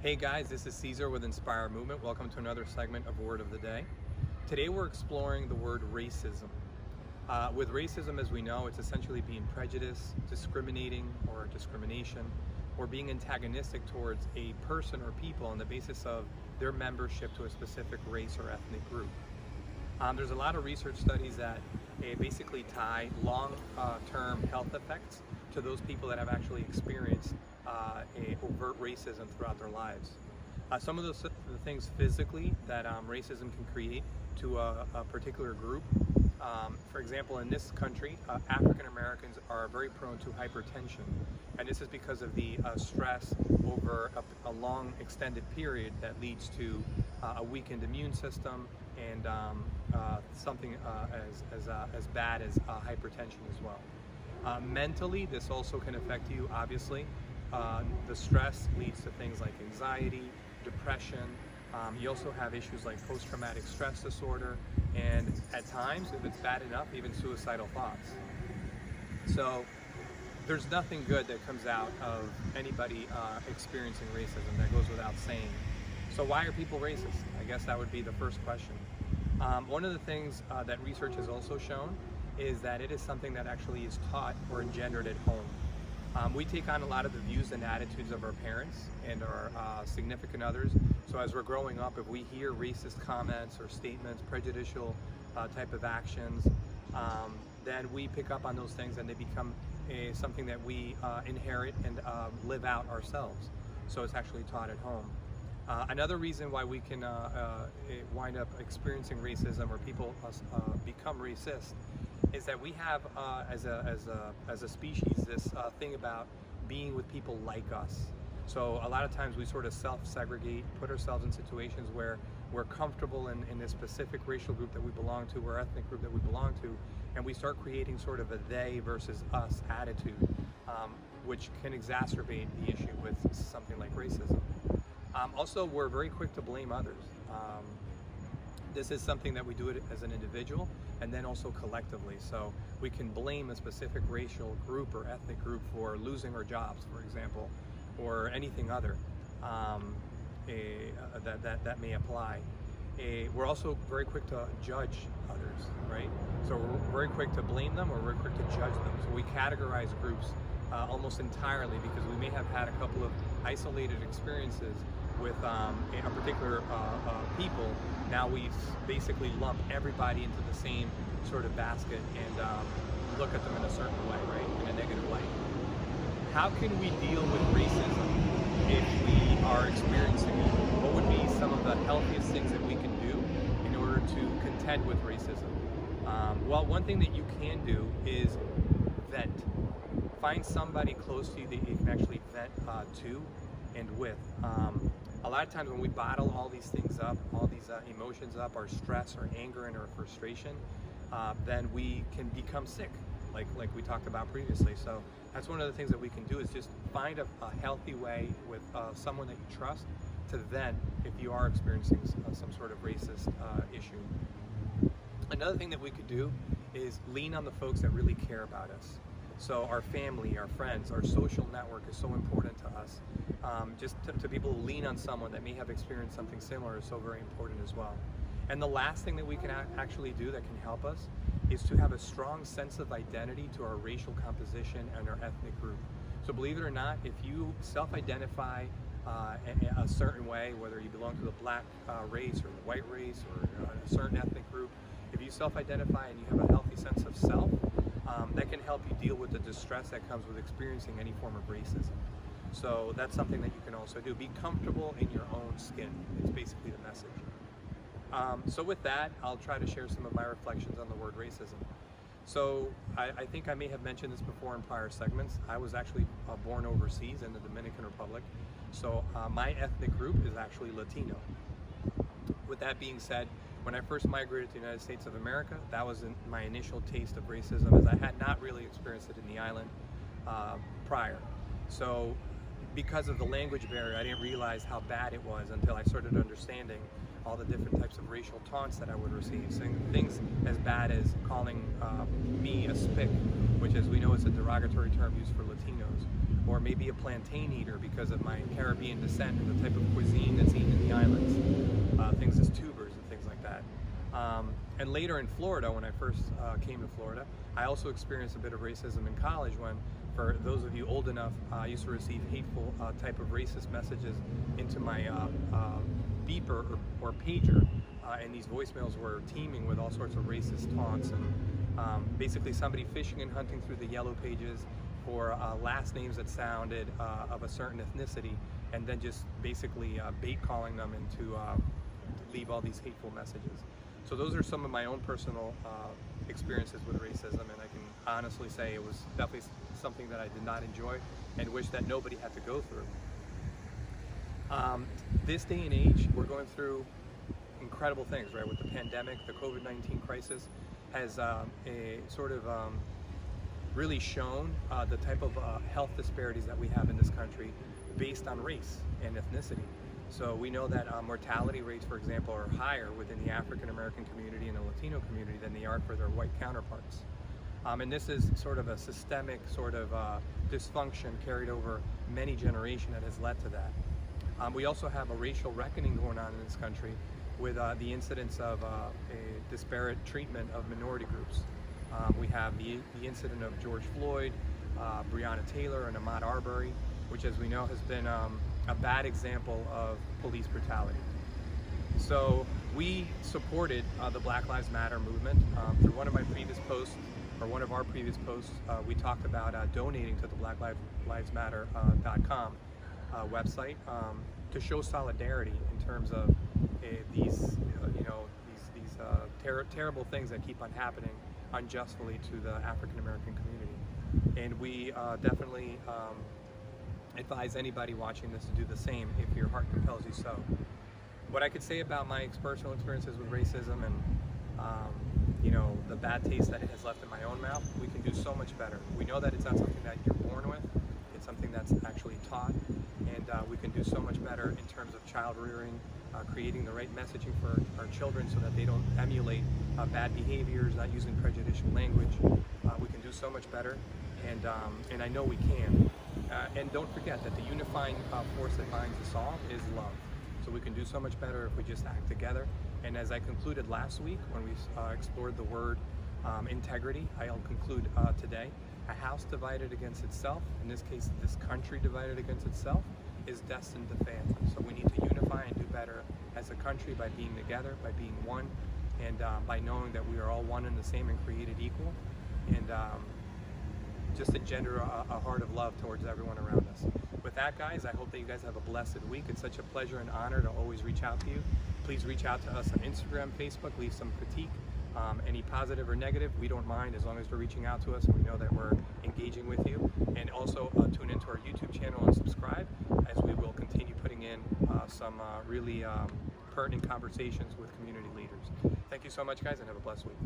Hey guys, this is Caesar with Inspire Movement. Welcome to another segment of Word of the Day. Today we're exploring the word racism. With racism, as we know, it's essentially being prejudiced, discriminating, or discrimination, or being antagonistic towards a person or people on the basis of their membership to a specific race or ethnic group. There's a lot of research studies that basically tie long-term health effects to those people that have actually experienced a overt racism throughout their lives. Some of the things physically that racism can create to a particular group. For example, in this country, African Americans are very prone to hypertension, and this is because of the stress over a long extended period that leads to a weakened immune system and something as bad as hypertension as well. Mentally, this also can affect you, obviously. The stress leads to things like anxiety, depression. You also have issues like post-traumatic stress disorder, and at times, if it's bad enough, even suicidal thoughts. So there's nothing good that comes out of anybody experiencing racism. That goes without saying. So why are people racist? I guess that would be the first question. One of the things that research has also shown is that it is something that actually is taught or engendered at home. We take on a lot of the views and attitudes of our parents and our significant others. So as we're growing up, if we hear racist comments or statements, prejudicial type of actions, then we pick up on those things and they become something that we inherit and live out ourselves. So it's actually taught at home. Another reason why we can wind up experiencing racism or people become racist is that we have, as a species, this thing about being with people like us. So a lot of times we sort of self-segregate, put ourselves in situations where we're comfortable in this specific racial group that we belong to, or ethnic group that we belong to, and we start creating sort of a they versus us attitude, which can exacerbate the issue with something like racism. Also, we're very quick to blame others. This is something that we do it as an individual and then also collectively. So we can blame a specific racial group or ethnic group for losing our jobs, for example, or anything other that may apply. We're also very quick to judge others, right? So we're very quick to blame them or we're quick to judge them. So we categorize groups almost entirely because we may have had a couple of isolated experiences with a particular people. Now we basically lump everybody into the same sort of basket and look at them in a certain way, right? In a negative light. How can we deal with racism if we are experiencing it? What would be some of the healthiest things that we can do in order to contend with racism? Well, one thing that you can do is vent. Find somebody close to you that you can actually vent to and with. A lot of times when we bottle all these things up, all these emotions up, our stress, our anger, and our frustration, then we can become sick, like we talked about previously. So that's one of the things that we can do is just find a healthy way with someone that you trust to vent if you are experiencing some sort of racist issue. Another thing that we could do is lean on the folks that really care about us. So our family, our friends, our social network is so important to us. Just to be able to lean on someone that may have experienced something similar is so very important as well. And the last thing that we can actually do that can help us is to have a strong sense of identity to our racial composition and our ethnic group. So believe it or not, if you self-identify a certain way, whether you belong to the black race or the white race or a certain ethnic group, if you self-identify and you have a healthy sense of self, that can help you deal with the distress that comes with experiencing any form of racism. So that's something that you can also do. Be comfortable in your own skin. It's basically the message. So with that, I'll try to share some of my reflections on the word racism. So I think I may have mentioned this before in prior segments. I was actually born overseas in the Dominican Republic. So my ethnic group is actually Latino. With that being said, when I first migrated to the United States of America, that was my initial taste of racism, as I had not really experienced it in the island prior. So because of the language barrier, I didn't realize how bad it was until I started understanding all the different types of racial taunts that I would receive, saying things as bad as calling me a spick, which, as we know, is a derogatory term used for Latinos, or maybe a plantain eater because of my Caribbean descent and the type of cuisine that's eaten in the islands, things as tubers and things like that. And later in Florida, when I first came to Florida, I also experienced a bit of racism in college when, for those of you old enough, I used to receive hateful type of racist messages into my beeper or pager, and these voicemails were teeming with all sorts of racist taunts and basically somebody fishing and hunting through the yellow pages for last names that sounded of a certain ethnicity, and then just basically bait calling them into leave all these hateful messages. So those are some of my own personal experiences with racism, and I can honestly say it was definitely something that I did not enjoy and wish that nobody had to go through. This day and age, we're going through incredible things, right? With the pandemic, the COVID-19 crisis has really shown the type of health disparities that we have in this country based on race and ethnicity. So we know that mortality rates, for example, are higher within the African American community and the Latino community than they are for their white counterparts. And this is sort of a systemic sort of dysfunction carried over many generations that has led to that. We also have a racial reckoning going on in this country with the incidence of a disparate treatment of minority groups. We have the incident of George Floyd, Breonna Taylor, and Ahmaud Arbery, which, as we know, has been a bad example of police brutality. So we supported the Black Lives Matter movement. Through one of my previous posts, or one of our previous posts, we talked about donating to the BlackLivesMatter.com website to show solidarity in terms of these terrible things that keep on happening unjustly to the African American community. And we definitely advise anybody watching this to do the same if your heart compels you so. What I could say about my personal experiences with racism and the bad taste that it has left in my own mouth, we can do so much better. We know that it's not something that you're born with, it's something that's actually taught, and we can do so much better in terms of child rearing, creating the right messaging for our children so that they don't emulate bad behaviors, not using prejudicial language. We can do so much better, and I know we can. And don't forget that the unifying force that binds us all is love. So we can do so much better if we just act together. And as I concluded last week when we explored the word integrity, I'll conclude today. A house divided against itself, in this case this country divided against itself, is destined to fail. So we need to unify and do better as a country by being together, by being one, and by knowing that we are all one and the same and created equal, and just engender a heart of love towards everyone around us. With that, guys, I hope that you guys have a blessed week. It's such a pleasure and honor to always reach out to you. Please reach out to us on Instagram, Facebook, leave some critique, any positive or negative. We don't mind as long as you're reaching out to us and we know that we're engaging with you. And also tune into our YouTube channel and subscribe, as we will continue putting in some really pertinent conversations with community leaders. Thank you so much, guys, and have a blessed week.